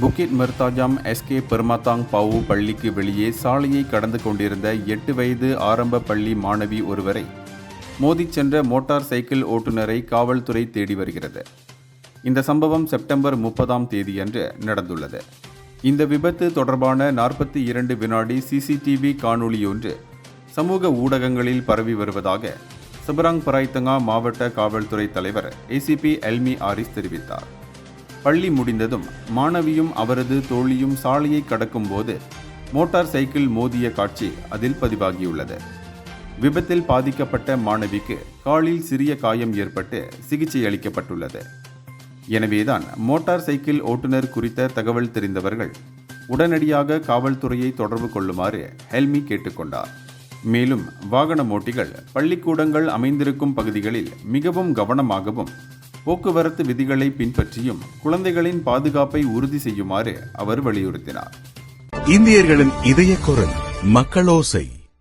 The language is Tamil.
புக்கிட் மெர்தாஜாம் எஸ்கே பெர்மாத்தாங் பாவு பள்ளிக்கு வெளியே சாலையை கடந்து கொண்டிருந்த 8 வயது ஆரம்ப பள்ளி மாணவி ஒருவரை மோதிச் சென்ற மோட்டார் சைக்கிள் ஓட்டுநரை காவல்துறை தேடி வருகிறது. இந்த சம்பவம் செப்டம்பர் 30ஆம் தேதியன்று நடந்துள்ளது. இந்த விபத்து தொடர்பான 42 வினாடி சிசிடிவி காணொளியொன்று சமூக ஊடகங்களில் பரவி வருவதாக சபராங் பராய்த்தங்கா மாவட்ட காவல்துறை தலைவர் ஏசிபி எல்மி ஆரிஸ் தெரிவித்தார். பள்ளி முடிந்ததும் மாணவியும் அவரது தோழியும் சாலையை கடக்கும்போது மோட்டார் சைக்கிள் மோதிய காட்சி அதில் பதிவாகியுள்ளது. விபத்தில் பாதிக்கப்பட்ட மாணவிக்கு காலில் சிறிய காயம் ஏற்பட்டு சிகிச்சை அளிக்கப்பட்டுள்ளது. எனவேதான் மோட்டார் சைக்கிள் ஓட்டுநர் குறித்த தகவல் தெரிந்தவர்கள் உடனடியாக காவல்துறையை தொடர்பு கொள்ளுமாறு ஹெல்மி கேட்டுக்கொண்டார். மேலும் வாகன ஓட்டிகள் பள்ளிக்கூடங்கள் அமைந்திருக்கும் பகுதிகளில் மிகவும் கவனமாகவும் போக்குவரத்து விதிகளை பின்பற்றியும் குழந்தைகளின் பாதுகாப்பை உறுதி செய்யுமாறு அவர் வலியுறுத்தினார். இந்தியர்களின் இதய குரல் மக்களோசை.